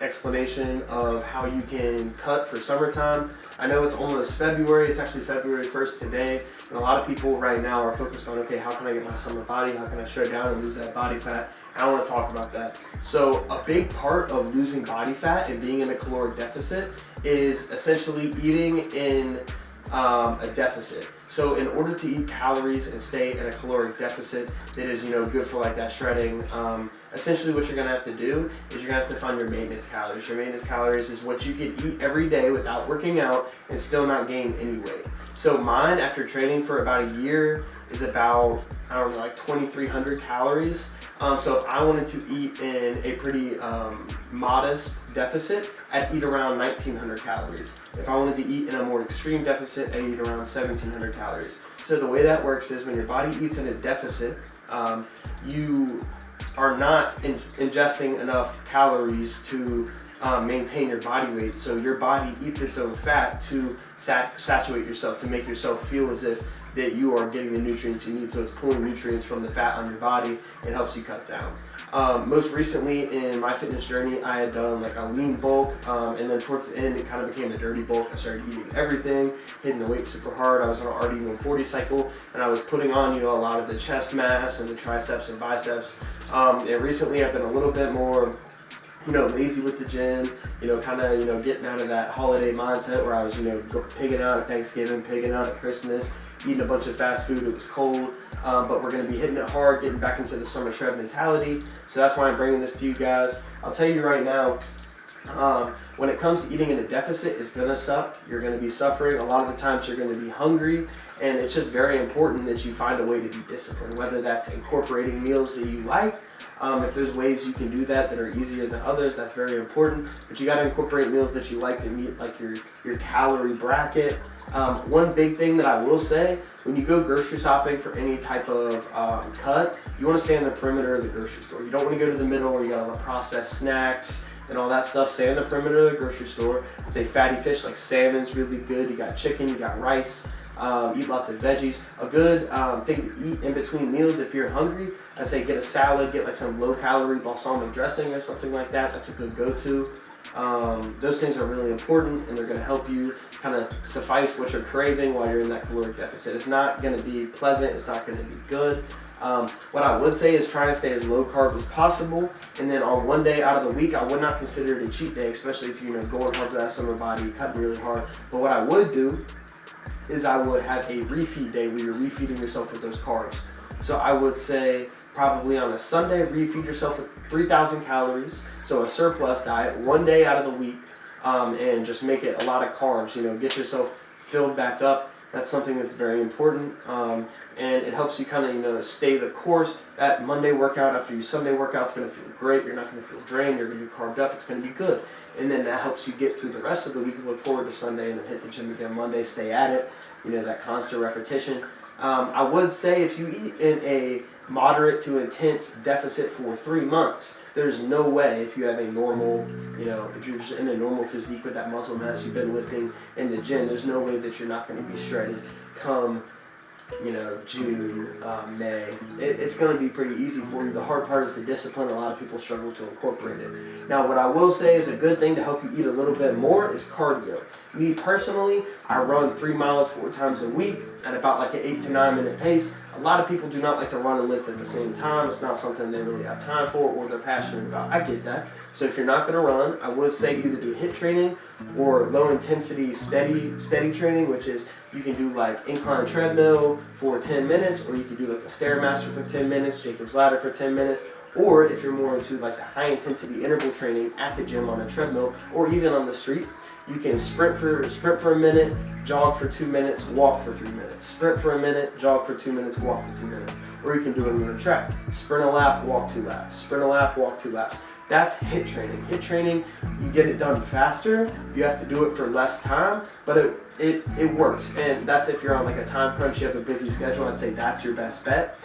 explanation of how you can cut for summertime. I know it's almost February. It's actually February 1st today. And a lot of people right now are focused on, okay, how can I get my summer body? How can I shred down and lose that body fat? I want to talk about that. So a big part of losing body fat and being in a caloric deficit is essentially eating in a deficit. So in order to eat calories and stay in a caloric deficit that is, good for like that shredding, essentially what you're gonna have to do is you're gonna have to find your maintenance calories. Your maintenance calories is what you can eat every day without working out and still not gain any weight. So mine, after training for about a year, is about, like 2,300 calories. So if I wanted to eat in a pretty modest deficit, I'd eat around 1,900 calories. If I wanted to eat in a more extreme deficit, I'd eat around 1,700 calories. So the way that works is when your body eats in a deficit, you are not ingesting enough calories to maintain your body weight. So your body eats its own fat to saturate yourself, to make yourself feel as if that you are getting the nutrients you need. So it's pulling nutrients from the fat on your body and helps you cut down. Most recently in my fitness journey, I had done like a lean bulk, and then towards the end it kind of became a dirty bulk. I started eating everything, hitting the weight super hard. I was on an RD140 cycle, and I was putting on a lot of the chest mass and the triceps and biceps. And recently I've been a little bit more lazy with the gym, kind of, getting out of that holiday mindset where I was, pigging out at Thanksgiving, pigging out at Christmas, eating a bunch of fast food. It was cold, but we're going to be hitting it hard, getting back into the summer shred mentality. So that's why I'm bringing this to you guys. I'll tell you right now, when it comes to eating in a deficit, it's going to suck. You're going to be suffering. A lot of the times you're going to be hungry, and it's just very important that you find a way to be disciplined, whether that's incorporating meals that you like. If there's ways you can do that are easier than others, that's very important. But you got to incorporate meals that you like to meet like your calorie bracket. One big thing that I will say, when you go grocery shopping for any type of cut, you want to stay on the perimeter of the grocery store. You don't want to go to the middle where you got all the processed snacks and all that stuff. Stay on the perimeter of the grocery store. I'd say fatty fish like salmon's really good. You got chicken, you got rice. Eat lots of veggies. A good thing to eat in between meals if you're hungry, I say get a salad, get like some low-calorie balsamic dressing or something like that. That's a good go-to. Those things are really important, and they're going to help you kind of suffice what you're craving while you're in that caloric deficit. It's not going to be pleasant. It's not going to be good. What I would say is try to stay as low carb as possible, and then on one day out of the week, I would not consider it a cheat day, especially if you're going hard for that summer body, cutting really hard. But what I would do is I would have a refeed day where you're refeeding yourself with those carbs. So I would say probably on a Sunday, refeed yourself with 3,000 calories, so a surplus diet, one day out of the week, and just make it a lot of carbs, get yourself filled back up. That's something that's very important, and it helps you kind of, stay the course. That Monday workout after your Sunday workout is going to feel great. You're not going to feel drained. You're going to be carved up. It's going to be good. And then that helps you get through the rest of the week and look forward to Sunday and then hit the gym again Monday, stay at it, that constant repetition. I would say if you eat in a moderate to intense deficit for 3 months, there's no way if you have a normal, if you're just in a normal physique with that muscle mass you've been lifting in the gym, there's no way that you're not going to be shredded come June, May. It's going to be pretty easy for you. The hard part is the discipline. A lot of people struggle to incorporate it. Now, what I will say is a good thing to help you eat a little bit more is cardio. Me personally, I run 3 miles 4 times a week at about like an 8 to 9 minute pace. A lot of people do not like to run and lift at the same time. It's not something they really have time for or they're passionate about. I get that. So if you're not going to run, I would say either do HIIT training or low intensity steady training, which is you can do like incline treadmill for 10 minutes, or you can do like a Stairmaster for 10 minutes, Jacob's Ladder for 10 minutes, or if you're more into like the high intensity interval training at the gym on a treadmill or even on the street, you can sprint for a minute, jog for 2 minutes, walk for 3 minutes. Sprint for a minute, jog for 2 minutes, walk for 2 minutes. Or you can do it on a track. Sprint a lap, walk 2 laps. Sprint a lap, walk 2 laps. That's HIIT training. HIIT training, you get it done faster. You have to do it for less time, but it works. And that's if you're on like a time crunch, you have a busy schedule, I'd say that's your best bet.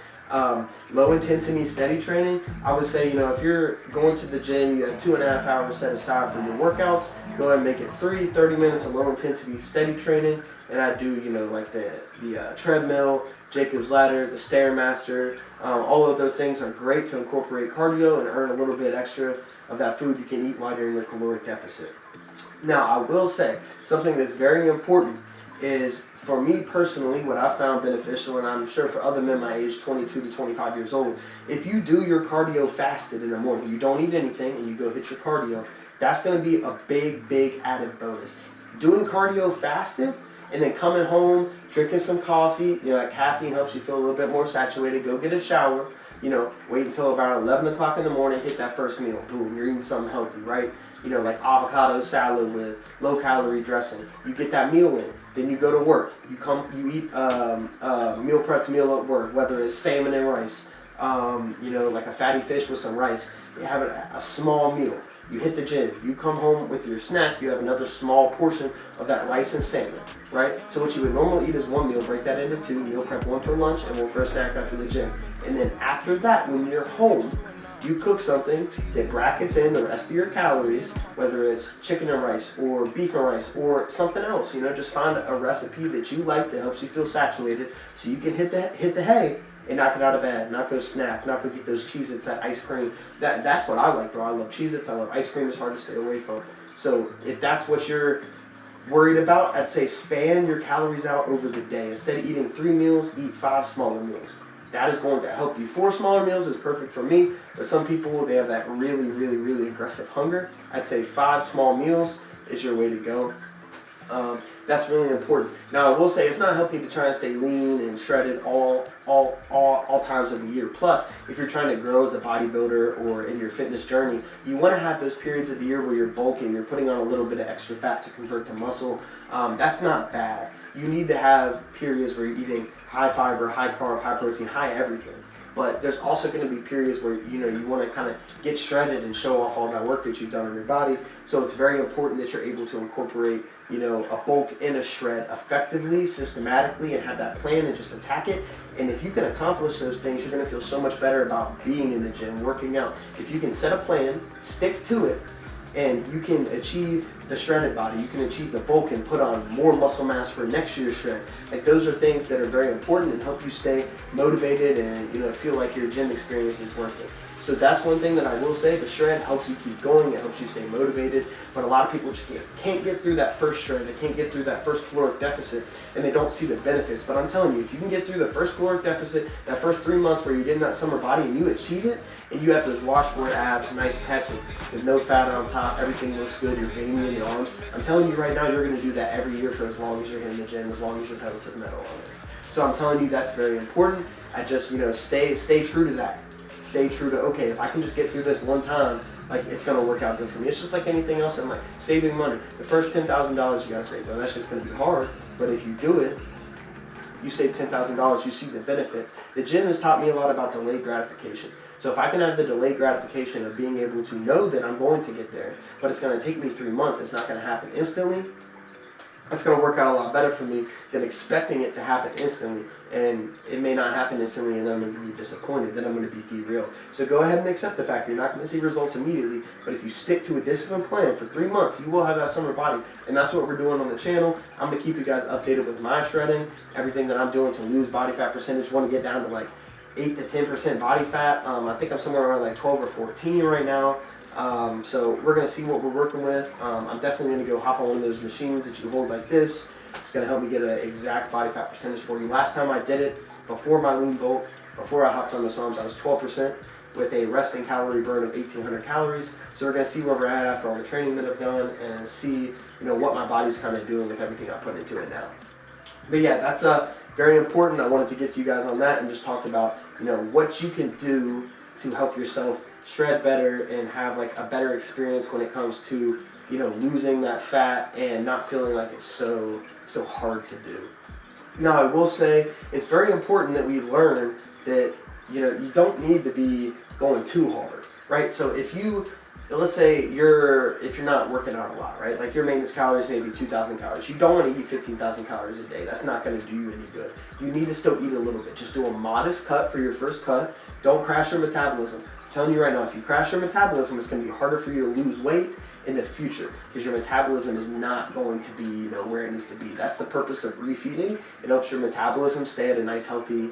Low intensity steady training, I would say, if you're going to the gym, you have 2.5 hours set aside for your workouts, go ahead and make it 30 minutes of low intensity steady training. And I do, like the treadmill, Jacob's Ladder, the Stairmaster. All of those things are great to incorporate cardio and earn a little bit extra of that food you can eat while you're in your caloric deficit. Now, I will say something that's very important is, for me personally, what I found beneficial, and I'm sure for other men my age, 22 to 25 years old, if you do your cardio fasted in the morning, you don't eat anything and you go hit your cardio, that's going to be a big added bonus. Doing cardio fasted and then coming home, drinking some coffee, that caffeine helps you feel a little bit more saturated. Go get a shower, wait until about 11 o'clock in the morning, hit that first meal. Boom, you're eating something healthy, right? Like avocado salad with low calorie dressing. You get that meal in, then you go to work. You eat meal prepped meal at work, whether it's salmon and rice, like a fatty fish with some rice. You have a small meal. You hit the gym, you come home with your snack, you have another small portion of that rice and salmon, right? So what you would normally eat is one meal, break that into two, meal prep one for lunch and one for a snack after the gym. And then after that, when you're home, you cook something that brackets in the rest of your calories, whether it's chicken and rice or beef and rice or something else. Just find a recipe that you like that helps you feel saturated so you can hit the hay and knock it out of bed, not go snack, not go get those Cheez-Its, that ice cream. That's what I like, bro. I love Cheez-Its, I love ice cream. It's hard to stay away from. So if that's what you're worried about, I'd say span your calories out over the day. Instead of eating 3 meals, eat 5 smaller meals. That is going to help you. 4 smaller meals is perfect for me, but some people, they have that really aggressive hunger. I'd say 5 small meals is your way to go. That's really important. Now, I will say it's not healthy to try and stay lean and shredded all times of the year. Plus, if you're trying to grow as a bodybuilder or in your fitness journey, you want to have those periods of the year where you're bulking, you're putting on a little bit of extra fat to convert to muscle. That's not bad. You need to have periods where you're eating high fiber, high carb, high protein, high everything. But there's also going to be periods where you want to kind of get shredded and show off all that work that you've done on your body. So it's very important that you're able to incorporate a bulk and a shred effectively, systematically, and have that plan and just attack it. And if you can accomplish those things, you're going to feel so much better about being in the gym, working out. If you can set a plan, stick to it, and you can achieve the shredded body, you can achieve the bulk and put on more muscle mass for next year's shred. Like, those are things that are very important and help you stay motivated and feel like your gym experience is worth it. So that's one thing that I will say. The shred helps you keep going, it helps you stay motivated, but a lot of people just can't get through that first shred, they can't get through that first caloric deficit, and they don't see the benefits. But I'm telling you, if you can get through the first caloric deficit, that first 3 months where you're getting that summer body and you achieve it, and you have those washboard abs, nice pecs with no fat on top, everything looks good, you're veiny in your arms, I'm telling you right now, you're going to do that every year for as long as you're in the gym, as long as you're pedal to the metal on it. So I'm telling you, that's very important. I just, stay true to that. Stay true to, okay, if I can just get through this one time, like, it's going to work out good for me. It's just like anything else in life. Saving money. The first $10,000 you got to save. Now, that shit's going to be hard, but if you do it, you save $10,000, you see the benefits. The gym has taught me a lot about delayed gratification. So if I can have the delayed gratification of being able to know that I'm going to get there, but it's going to take me 3 months, it's not going to happen instantly, that's going to work out a lot better for me than expecting it to happen instantly. And it may not happen instantly, and then I'm going to be disappointed, then I'm going to be derailed. So go ahead and accept the fact you're not going to see results immediately, but if you stick to a disciplined plan for 3 months, you will have that summer body. And that's what we're doing on the channel. I'm going to keep you guys updated with my shredding, everything that I'm doing to lose body fat percentage. Want to get down to like 8 to 10% body fat. I think I'm somewhere around like 12 or 14 right now. So we're going to see what we're working with. I'm definitely going to go hop on one of those machines that you hold like this. It's going to help me get an exact body fat percentage for you. Last time I did it, before my lean bulk, before I hopped on the arms, I was 12% with a resting calorie burn of 1,800 calories. So we're going to see where we're at after all the training that I've done and see, what my body's kind of doing with everything I put into it now. But yeah, that's very important. I wanted to get to you guys on that and just talk about, what you can do to help yourself shred better and have like a better experience when it comes to, losing that fat and not feeling like it's so hard to do. Now, I will say it's very important that we learn that, you don't need to be going too hard, right? So let's say if you're not working out a lot, right? Like your maintenance calories may be 2,000 calories. You don't want to eat 15,000 calories a day. That's not going to do you any good. You need to still eat a little bit. Just do a modest cut for your first cut. Don't crash your metabolism. I'm telling you right now, if you crash your metabolism, it's going to be harder for you to lose weight, in the future, because your metabolism is not going to be, you know, where it needs to be. That's the purpose of refeeding. It helps your metabolism stay at a nice healthy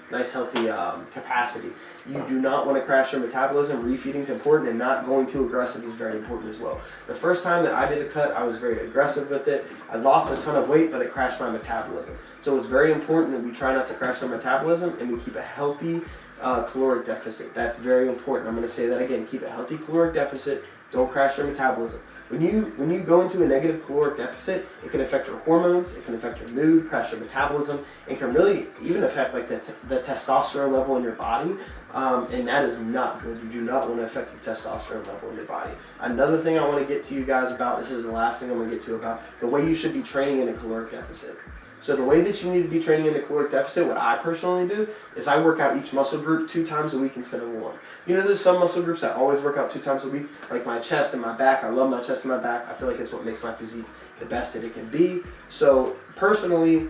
capacity. You do not want to crash your metabolism. Refeeding is important, and not going too aggressive is very important as well. The first time that I did a cut, I was very aggressive with it. I lost a ton of weight, but it crashed my metabolism. So it's very important that we try not to crash our metabolism, and we keep a healthy caloric deficit. That's very important. I'm going to say that again. Keep a healthy caloric deficit. Don't crash your metabolism. When you go into a negative caloric deficit, it can affect your hormones, it can affect your mood, crash your metabolism, and can really even affect like the testosterone level in your body, and that is not good. You do not want to affect the testosterone level in your body. Another thing I want to get to you guys about, this is the last thing I'm going to get to about the way you should be training in a caloric deficit. So the way that you need to be training in a caloric deficit, what I personally do, is I work out each muscle group 2 times a week instead of 1. You know, there's some muscle groups that always work out 2 times a week, like my chest and my back. I love my chest and my back. I feel like it's what makes my physique the best that it can be. So personally,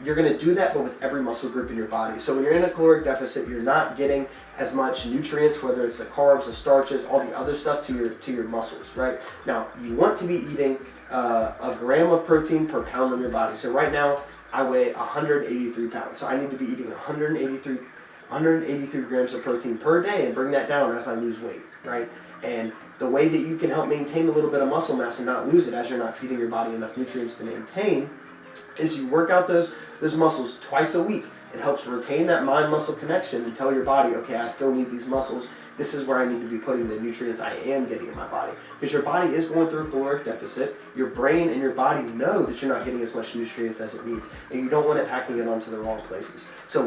you're going to do that, but with every muscle group in your body. So when you're in a caloric deficit, you're not getting as much nutrients, whether it's the carbs, the starches, all the other stuff to your muscles, right? Now, you want to be eating a gram of protein per pound of your body. So right now, I weigh 183 pounds. So I need to be eating 183 grams of protein per day and bring that down as I lose weight, right? And the way that you can help maintain a little bit of muscle mass and not lose it as you're not feeding your body enough nutrients to maintain is you work out those muscles twice a week. It helps retain that mind-muscle connection and tell your body, okay, I still need these muscles. This is where I need to be putting the nutrients I am getting in my body. Because your body is going through a caloric deficit. Your brain and your body know that you're not getting as much nutrients as it needs. And you don't want it packing it onto the wrong places. So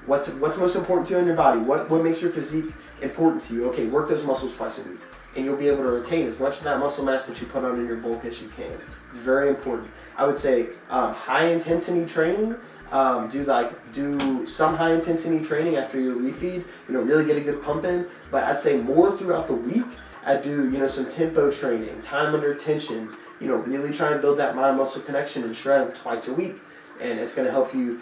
what's most important to you in your body? What makes your physique important to you? Okay, work those muscles twice a week. And you'll be able to retain as much of that muscle mass that you put on in your bulk as you can. It's very important. I would say high intensity training. Do some high intensity training after your refeed, really get a good pump in, but I'd say more throughout the week. I do, some tempo training, time under tension, really try and build that mind muscle connection and shred them twice a week. And it's going to help you,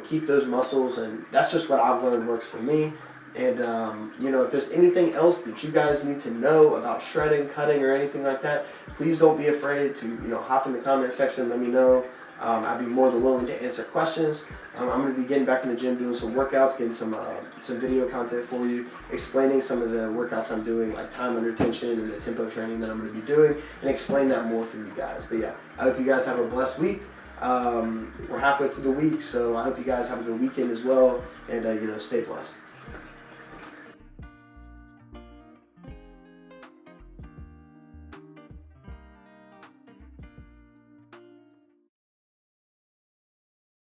keep those muscles. And that's just what I've learned works for me. And, if there's anything else that you guys need to know about shredding, cutting, or anything like that, please don't be afraid to, hop in the comment section and let me know. I'd be more than willing to answer questions. I'm going to be getting back in the gym, doing some workouts, getting some video content for you, explaining some of the workouts I'm doing, like time under tension and the tempo training that I'm going to be doing, and explain that more for you guys. But yeah, I hope you guys have a blessed week. We're halfway through the week, so I hope you guys have a good weekend as well, and stay blessed.